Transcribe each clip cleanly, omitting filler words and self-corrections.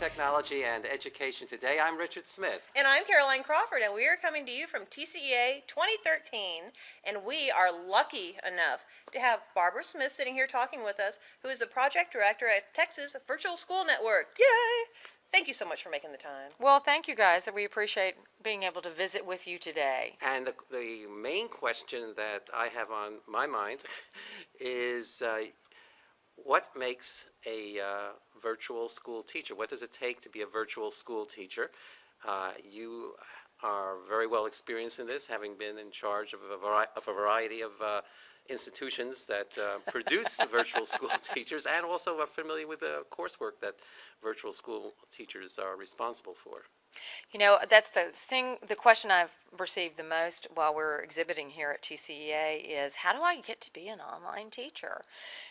Technology and Education Today. I'm Richard Smith. And I'm Caroline Crawford, and we are coming to you from TCEA 2013, and we are lucky enough to have Barbara Smith sitting here talking with us, who is the project director at Texas Virtual School Network. Yay! Thank you so much for making the time. Well, thank you guys. We appreciate being able to visit with you today. And the main question that I have on my mind is what makes a virtual school teacher? What does it take to be a virtual school teacher? You are very well experienced in this, having been in charge of a variety of institutions that produce virtual school teachers, and also are familiar with the coursework that virtual school teachers are responsible for. You know, that's the question I've received the most while we're exhibiting here at TCEA is, how do I get to be an online teacher?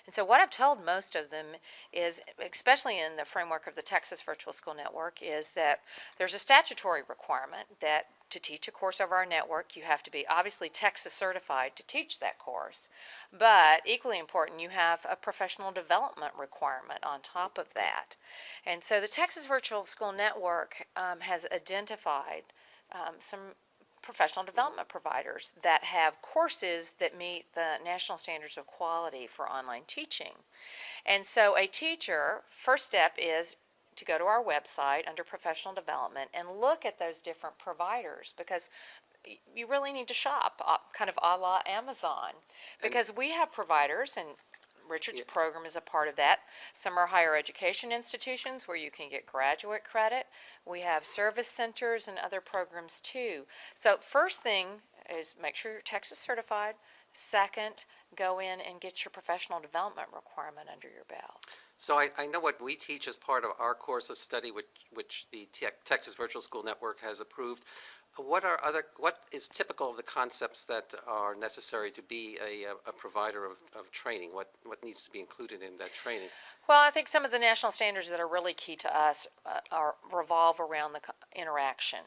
And so what I've told most of them is, especially in the framework of the Texas Virtual School Network, is that there's a statutory requirement that to teach a course over our network, you have to be obviously Texas certified to teach that course. But equally important, you have a professional development requirement on top of that. And so the Texas Virtual School Network has identified some professional development providers that have courses that meet the national standards of quality for online teaching. And so a teacher, first step is to go to our website under professional development and look at those different providers, because you really need to shop kind of a la Amazon, because we have providers, and Richard's program is a part of that. Some are higher education institutions where you can get graduate credit. We have service centers and other programs too. So first thing is make sure you're Texas certified. Second, go in and get your professional development requirement under your belt. So I know what we teach as part of our course of study, which the Texas Virtual School Network has approved. What is typical of the concepts that are necessary to be a provider of training? What needs to be included in that training? Well, I think some of the national standards that are really key to us revolve around the interaction.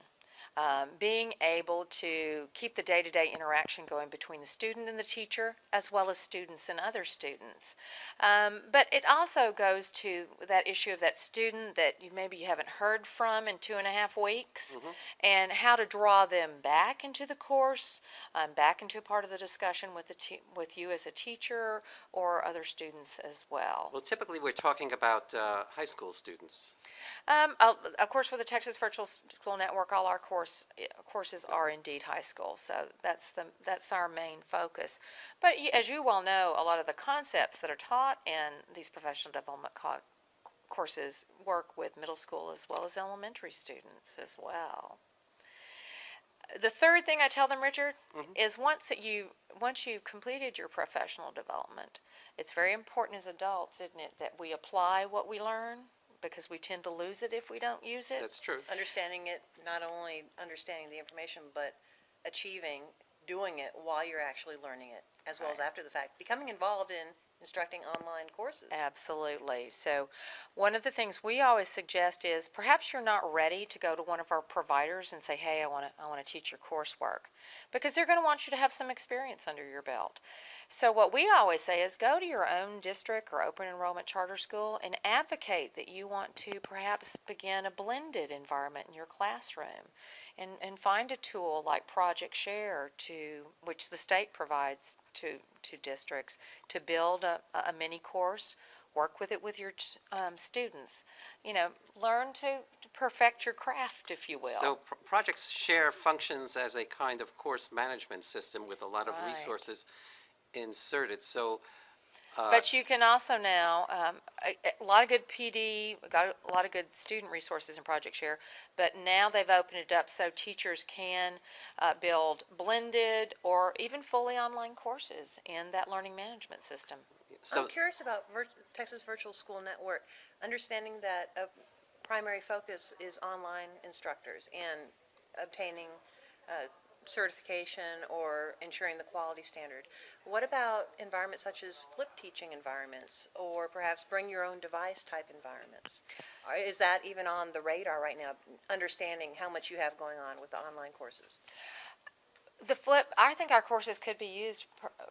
Being able to keep the day-to-day interaction going between the student and the teacher, as well as students and other students. But it also goes to that issue of that student that maybe you haven't heard from in 2.5 weeks, and how to draw them back into the course, back into a part of the discussion with you as a teacher or other students as well. Well, typically we're talking about high school students. Of course, with the Texas Virtual School Network, all our courses are indeed high school, so that's our main focus. But as you well know, a lot of the concepts that are taught in these professional development courses work with middle school as well as elementary students as well. The third thing I tell them, Richard, is once you've completed your professional development, it's very important as adults, isn't it, that we apply what we learn, because we tend to lose it if we don't use it. That's true. Understanding it, not only understanding the information, but doing it while you're actually learning it, as well as after the fact. Becoming involved in instructing online courses. Absolutely. So one of the things we always suggest is perhaps you're not ready to go to one of our providers and say, hey, I want to teach your coursework, because they're going to want you to have some experience under your belt. So what we always say is go to your own district or open enrollment charter school and advocate that you want to perhaps begin a blended environment in your classroom, and find a tool like Project Share, which the state provides to districts, to build a mini course. Work with it with your students. Learn to perfect your craft, if you will. So Project Share functions as a kind of course management system with a lot of resources inserted. So but you can also now, a lot of good PD, got a lot of good student resources in Project Share, but now they've opened it up so teachers can build blended or even fully online courses in that learning management system. So I'm curious about Texas Virtual School Network, understanding that a primary focus is online instructors and obtaining certification or ensuring the quality standard. What about environments such as flip teaching environments, or perhaps bring your own device type environments? Is that even on the radar right now, understanding how much you have going on with the online courses? I think our courses could be used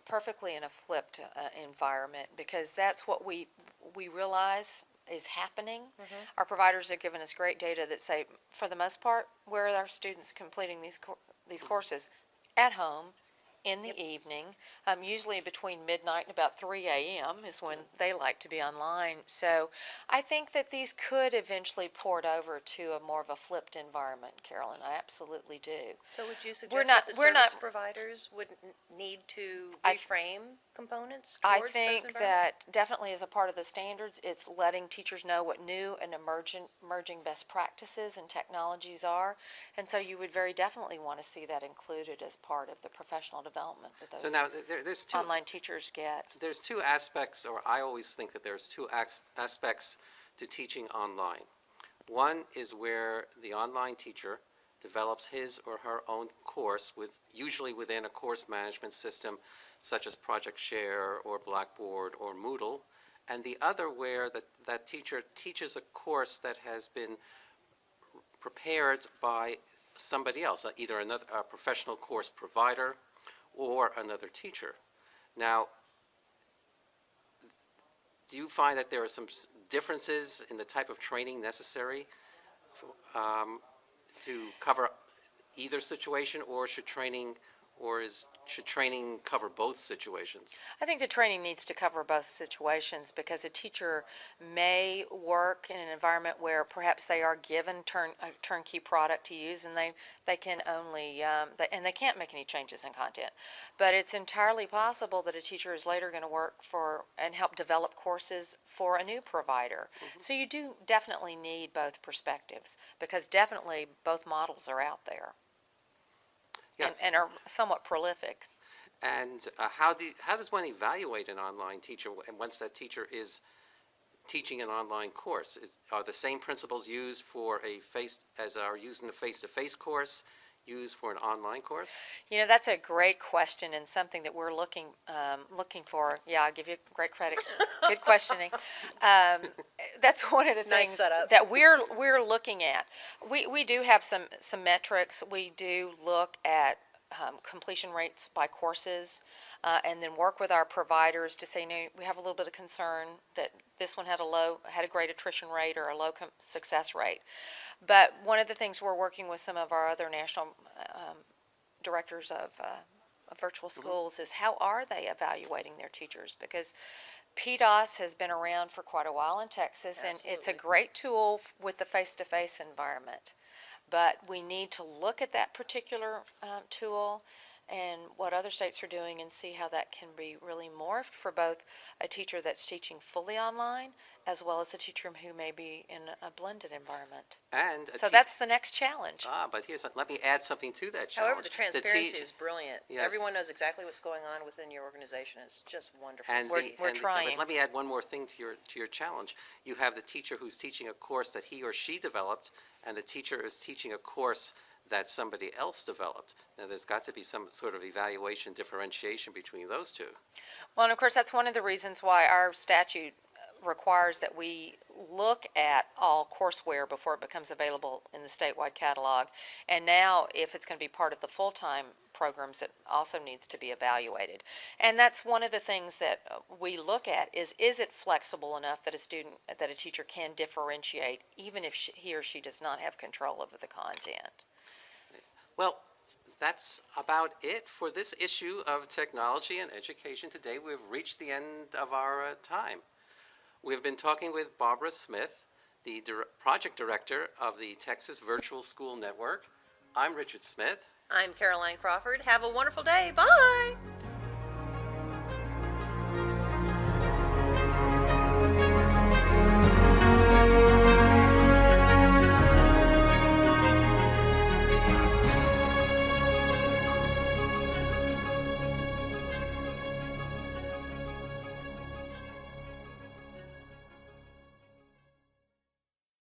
perfectly in a flipped environment, because that's what we realize is happening. Our providers have given us great data that say, for the most part, where are our students completing these courses? At home, in the evening, usually between midnight and about 3 a.m. is when they like to be online. So I think that these could eventually port over to a more of a flipped environment, Carolyn. I absolutely do. So would you We're suggest not- that the we're not- service providers would need to I- reframe components I towards those think environments? that definitely as a part of the standards, it's letting teachers know what new and emerging best practices and technologies are. And so you would very definitely want to see that included as part of the professional development that So those now, there's two. online teachers get. There's two aspects, or I always think that there's two aspects to teaching online. One is where the online teacher develops his or her own course usually within a course management system such as Project Share or Blackboard or Moodle, and the other where that teacher teaches a course that has been prepared by somebody else, either a professional course provider or another teacher. Now, do you find that there are some differences in the type of training necessary to cover either situation, or should training cover both situations? I think the training needs to cover both situations because a teacher may work in an environment where perhaps they are given a turnkey product to use and they can only, and they can't make any changes in content. But it's entirely possible that a teacher is later going to work for and help develop courses for a new provider. So you do definitely need both perspectives because definitely both models are out there. Yes. And are somewhat prolific. And how does one evaluate an online teacher once that teacher is teaching an online course? Are the same principles used for as are used in the face-to-face course used for an online course? You know, that's a great question and something that we're looking for. Yeah, I'll give you great credit. Good questioning. That's one of the Nice things setup. that we're looking at. We do have some metrics. We do look at completion rates by courses, and then work with our providers to say, no, we have a little bit of concern that this one had a great attrition rate or a low success rate. But one of the things we're working with some of our other national directors of virtual schools is how are they evaluating their teachers? Because PDOS has been around for quite a while in Texas, and it's a great tool with the face-to-face environment. But we need to look at that particular tool and what other states are doing and see how that can be really morphed for both a teacher that's teaching fully online as well as a teacher who may be in a blended environment. And so that's the next challenge. But let me add something to that challenge. However, the transparency is brilliant. Yes. Everyone knows exactly what's going on within your organization. It's just wonderful. And we're trying. But let me add one more thing to your challenge. You have the teacher who's teaching a course that he or she developed, and the teacher is teaching a course that somebody else developed. Now, there's got to be some sort of evaluation differentiation between those two. Well, and of course, that's one of the reasons why our statute requires that we look at all courseware before it becomes available in the statewide catalog. And now, if it's going to be part of the full-time programs, it also needs to be evaluated. And that's one of the things that we look at is it flexible enough that a teacher can differentiate even if he or she does not have control over the content. Well, that's about it for this issue of Technology and Education today. We've reached the end of our time. We've been talking with Barbara Smith, the project director of the Texas Virtual School Network. I'm Richard Smith. I'm Caroline Crawford. Have a wonderful day. Bye.